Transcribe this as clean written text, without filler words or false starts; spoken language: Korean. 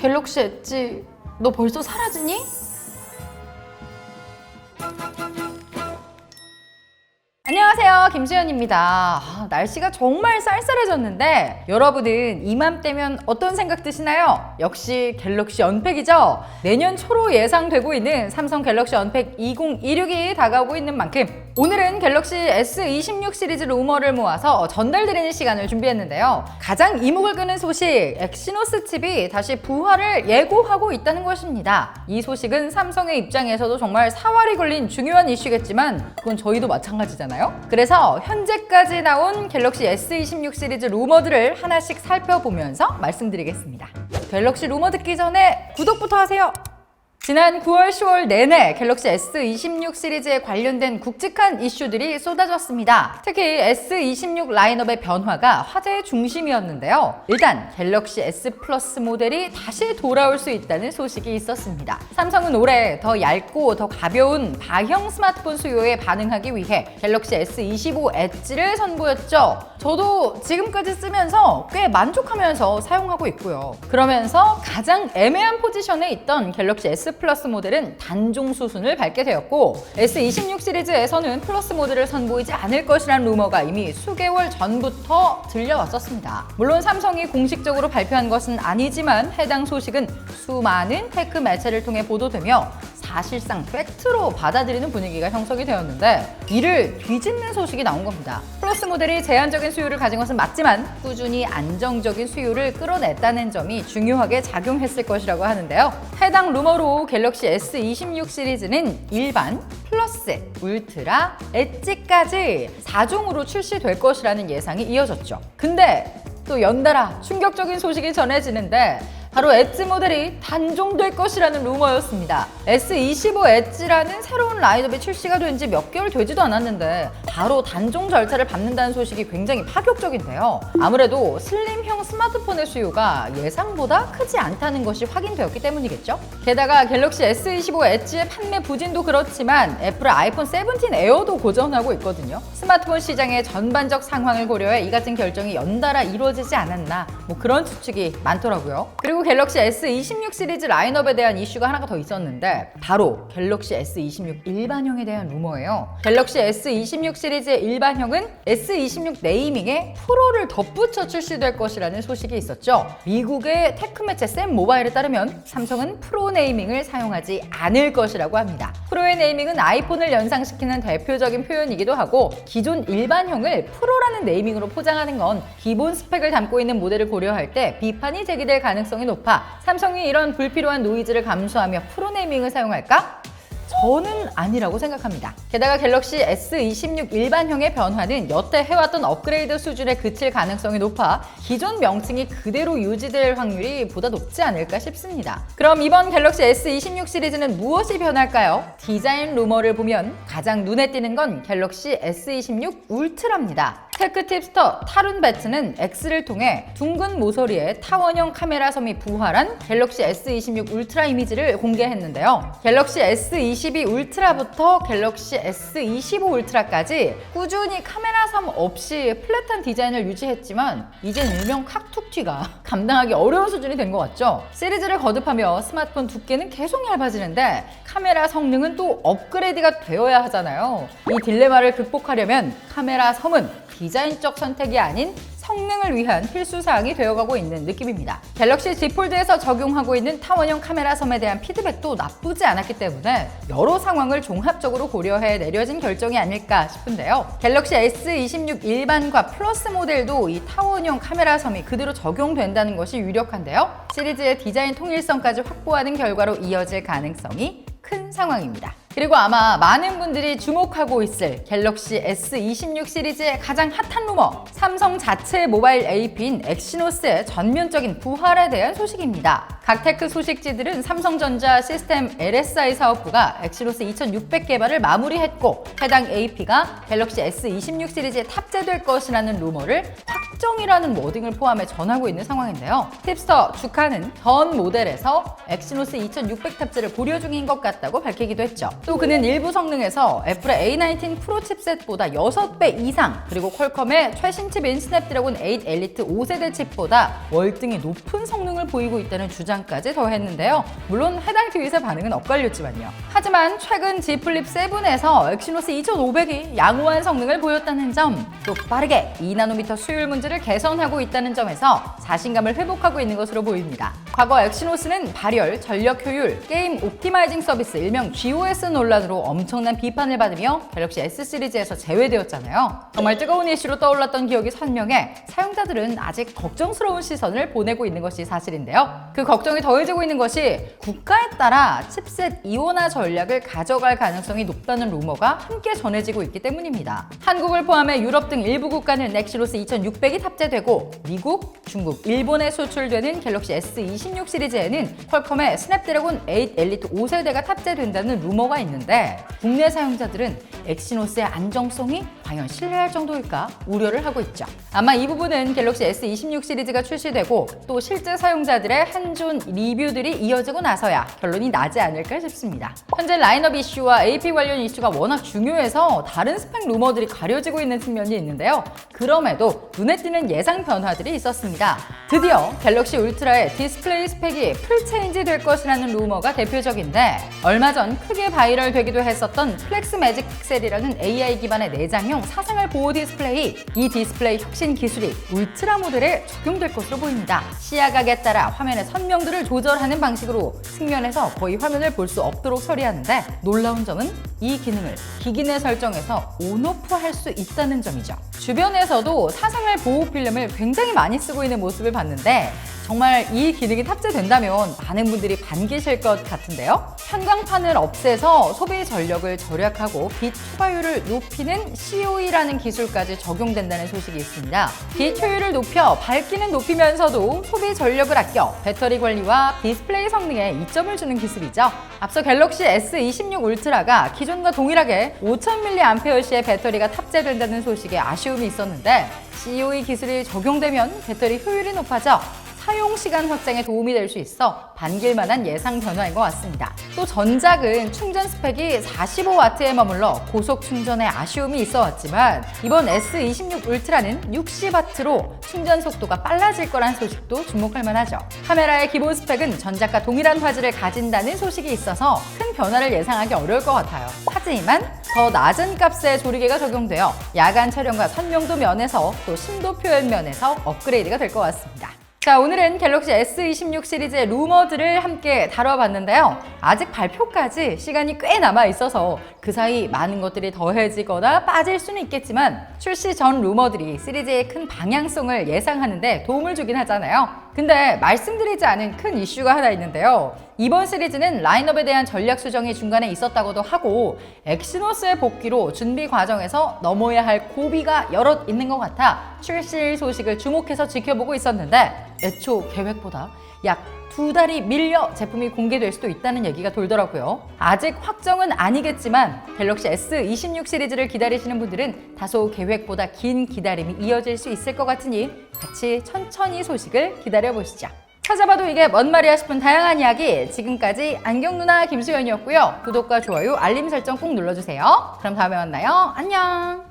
갤럭시 엣지 너 벌써 사라지니? 안녕하세요, 김수현입니다. 날씨가 정말 쌀쌀해졌는데 여러분은 이맘때면 어떤 생각 드시나요? 역시 갤럭시 언팩이죠? 내년 초로 예상되고 있는 삼성 갤럭시 언팩 2026이 다가오고 있는 만큼 오늘은 갤럭시 S26 시리즈 루머를 모아서 전달드리는 시간을 준비했는데요. 가장 이목을 끄는 소식, 엑시노스 칩이 다시 부활을 예고하고 있다는 것입니다. 이 소식은 삼성의 입장에서도 정말 사활이 걸린 중요한 이슈겠지만 그건 저희도 마찬가지잖아요. 그래서 현재까지 나온 갤럭시 S26 시리즈 루머들을 하나씩 살펴보면서 말씀드리겠습니다. 갤럭시 루머 듣기 전에 구독부터 하세요. 지난 9월, 10월 내내 갤럭시 S26 시리즈에 관련된 굵직한 이슈들이 쏟아졌습니다. 특히 S26 라인업의 변화가 화제의 중심이었는데요. 일단 갤럭시 S 플러스 모델이 다시 돌아올 수 있다는 소식이 있었습니다. 삼성은 올해 더 얇고 더 가벼운 바형 스마트폰 수요에 반응하기 위해 갤럭시 S25 엣지를 선보였죠. 저도 지금까지 쓰면서 꽤 만족하면서 사용하고 있고요. 그러면서 가장 애매한 포지션에 있던 갤럭시 S 플러스 모델은 단종 수순을 밟게 되었고 S26 시리즈에서는 플러스 모델을 선보이지 않을 것이라는 루머가 이미 수개월 전부터 들려왔었습니다. 물론 삼성이 공식적으로 발표한 것은 아니지만 해당 소식은 수많은 테크 매체를 통해 보도되며 사실상 팩트로 받아들이는 분위기가 형성이 되었는데 이를 뒤집는 소식이 나온 겁니다. 플러스 모델이 제한적인 수요를 가진 것은 맞지만 꾸준히 안정적인 수요를 끌어냈다는 점이 중요하게 작용했을 것이라고 하는데요. 해당 루머로 갤럭시 S26 시리즈는 일반, 플러스, 울트라, 엣지까지 4종으로 출시될 것이라는 예상이 이어졌죠. 근데 또 연달아 충격적인 소식이 전해지는데 바로 엣지 모델이 단종될 것이라는 루머였습니다. S25 엣지라는 새로운 라인업이 출시가 된 지 몇 개월 되지도 않았는데 바로 단종 절차를 밟는다는 소식이 굉장히 파격적인데요. 아무래도 슬림형 스마트폰의 수요가 예상보다 크지 않다는 것이 확인되었기 때문이겠죠? 게다가 갤럭시 S25 엣지의 판매 부진도 그렇지만 애플의 아이폰 17 에어도 고전하고 있거든요. 스마트폰 시장의 전반적 상황을 고려해 이 같은 결정이 연달아 이루어지지 않았나 뭐 그런 추측이 많더라고요. 그리고 갤럭시 S26 시리즈 라인업에 대한 이슈가 하나가 더 있었는데 바로 갤럭시 S26 일반형에 대한 루머예요. 갤럭시 S26 시리즈의 일반형은 S26 네이밍에 프로를 덧붙여 출시될 것이라는 소식이 있었죠. 미국의 테크 매체 샘 모바일에 따르면 삼성은 프로 네이밍을 사용하지 않을 것이라고 합니다. 프로의 네이밍은 아이폰을 연상시키는 대표적인 표현이기도 하고 기존 일반형을 프로라는 네이밍으로 포장하는 건 기본 스펙을 담고 있는 모델을 고려할 때 비판이 제기될 가능성이 높아 삼성이 이런 불필요한 노이즈를 감수하며 프로 네이밍을 사용할까? 저는 아니라고 생각합니다. 게다가 갤럭시 S26 일반형의 변화는 여태 해왔던 업그레이드 수준에 그칠 가능성이 높아 기존 명칭이 그대로 유지될 확률이 보다 높지 않을까 싶습니다. 그럼 이번 갤럭시 S26 시리즈는 무엇이 변할까요? 디자인 루머를 보면 가장 눈에 띄는 건 갤럭시 S26 울트라입니다. 테크 팁스터 타룬베트는 X를 통해 둥근 모서리에 타원형 카메라 섬이 부활한 갤럭시 S26 울트라 이미지를 공개했는데요. 갤럭시 S22 울트라부터 갤럭시 S25 울트라까지 꾸준히 카메라 섬 없이 플랫한 디자인을 유지했지만 이젠 일명 칵툭튀가 감당하기 어려운 수준이 된 것 같죠? 시리즈를 거듭하며 스마트폰 두께는 계속 얇아지는데 카메라 성능은 또 업그레이드가 되어야 하잖아요. 이 딜레마를 극복하려면 카메라 섬은 디자인적 선택이 아닌 성능을 위한 필수사항이 되어가고 있는 느낌입니다. 갤럭시 Z 폴드에서 적용하고 있는 타원형 카메라 섬에 대한 피드백도 나쁘지 않았기 때문에 여러 상황을 종합적으로 고려해 내려진 결정이 아닐까 싶은데요. 갤럭시 S26 일반과 플러스 모델도 이 타원형 카메라 섬이 그대로 적용된다는 것이 유력한데요. 시리즈의 디자인 통일성까지 확보하는 결과로 이어질 가능성이 큰 상황입니다. 그리고 아마 많은 분들이 주목하고 있을 갤럭시 S26 시리즈의 가장 핫한 루머, 삼성 자체 모바일 AP인 엑시노스의 전면적인 부활에 대한 소식입니다. 각 테크 소식지들은 삼성전자 시스템 LSI 사업부가 엑시노스 2600 개발을 마무리했고 해당 AP가 갤럭시 S26 시리즈에 탑재될 것이라는 루머를 확정이라는 워딩을 포함해 전하고 있는 상황인데요. 팁스터 주카는 전 모델에서 엑시노스 2600 탑재를 고려 중인 것 같다고 밝히기도 했죠. 또 그는 일부 성능에서 애플의 A19 프로 칩셋보다 6배 이상, 그리고 퀄컴의 최신 칩인 스냅드래곤 8 엘리트 5세대 칩보다 월등히 높은 성능을 보이고 있다는 주장까지 더했는데요. 물론 해당 트윗의 반응은 엇갈렸지만요. 하지만 최근 Z 플립 7에서 엑시노스 2500이 양호한 성능을 보였다는 점, 또 빠르게 2나노미터 수율 문제를 개선하고 있다는 점에서 자신감을 회복하고 있는 것으로 보입니다. 과거 엑시노스는 발열, 전력 효율, 게임 옵티마이징 서비스 일명 GOS 논란으로 엄청난 비판을 받으며 갤럭시 S 시리즈에서 제외되었잖아요. 정말 뜨거운 이슈로 떠올랐던 기억이 선명해 사용자들은 아직 걱정스러운 시선을 보내고 있는 것이 사실인데요. 그 걱정이 더해지고 있는 것이 국가에 따라 칩셋 이원화 전략을 가져갈 가능성이 높다는 루머가 함께 전해지고 있기 때문입니다. 한국을 포함해 유럽 등 일부 국가는 엑시노스 2600이 탑재되고 미국, 중국, 일본에 수출되는 갤럭시 S26 시리즈에는 퀄컴의 스냅드래곤 8 엘리트 5세대가 탑재된다는 루머가 있는데 국내 사용자들은 엑시노스의 안정성이 과연 신뢰할 정도일까 우려를 하고 있죠. 아마 이 부분은 갤럭시 S26 시리즈가 출시되고 또 실제 사용자들의 한존 리뷰들이 이어지고 나서야 결론이 나지 않을까 싶습니다. 현재 라인업 이슈와 AP 관련 이슈가 워낙 중요해서 다른 스펙 루머들이 가려지고 있는 측면이 있는데요. 그럼에도 눈에 띄는 예상 변화들이 있었습니다. 드디어 갤럭시 울트라의 디스플레이 스펙이 풀체인지 될 것이라는 루머가 대표적인데, 얼마 전 크게 바이럴 되기도 했었던 플렉스 매직 픽셀이라는 AI 기반의 내장형 사생활 보호 디스플레이, 이 디스플레이 혁신 기술이 울트라 모델에 적용될 것으로 보입니다. 시야각에 따라 화면의 선명도를 조절하는 방식으로 측면에서 거의 화면을 볼 수 없도록 처리하는데, 놀라운 점은 이 기능을 기기 내 설정에서 온오프 할 수 있다는 점이죠. 주변에서도 사생활 보호 필름을 굉장히 많이 쓰고 있는 모습을 봤는데, 정말 이 기능이 탑재된다면 많은 분들이 반기실 것 같은데요. 편광판을 없애서 소비 전력을 절약하고 빛 투과율을 높이는 COE라는 기술까지 적용된다는 소식이 있습니다. 빛 효율을 높여 밝기는 높이면서도 소비 전력을 아껴 배터리 관리와 디스플레이 성능에 이점을 주는 기술이죠. 앞서 갤럭시 S26 울트라가 기존과 동일하게 5000mAh의 배터리가 탑재된다는 소식에 아쉬움이 있었는데, COE 기술이 적용되면 배터리 효율이 높아져 사용시간 확장에 도움이 될 수 있어 반길만한 예상 변화인 것 같습니다. 또 전작은 충전 스펙이 45W에 머물러 고속 충전에 아쉬움이 있어 왔지만, 이번 S26 울트라는 60W로 충전 속도가 빨라질 거란 소식도 주목할 만하죠. 카메라의 기본 스펙은 전작과 동일한 화질을 가진다는 소식이 있어서 큰 변화를 예상하기 어려울 것 같아요. 하지만 더 낮은 값의 조리개가 적용되어 야간 촬영과 선명도 면에서 또 심도 표현 면에서 업그레이드가 될 것 같습니다. 자, 오늘은 갤럭시 S26 시리즈의 루머들을 함께 다뤄봤는데요. 아직 발표까지 시간이 꽤 남아 있어서 그 사이 많은 것들이 더해지거나 빠질 수는 있겠지만, 출시 전 루머들이 시리즈의 큰 방향성을 예상하는데 도움을 주긴 하잖아요. 근데 말씀드리지 않은 큰 이슈가 하나 있는데요. 이번 시리즈는 라인업에 대한 전략 수정이 중간에 있었다고도 하고, 엑시노스의 복귀로 준비 과정에서 넘어야 할 고비가 여럿 있는 것 같아 출시 소식을 주목해서 지켜보고 있었는데, 애초 계획보다 약 2달이 밀려 제품이 공개될 수도 있다는 얘기가 돌더라고요. 아직 확정은 아니겠지만 갤럭시 S26 시리즈를 기다리시는 분들은 다소 계획보다 긴 기다림이 이어질 수 있을 것 같으니 같이 천천히 소식을 기다려보시죠. 찾아봐도 이게 뭔 말이야 싶은 다양한 이야기, 지금까지 안경누나 김수연이었고요. 구독과 좋아요, 알림 설정 꼭 눌러주세요. 그럼 다음에 만나요. 안녕!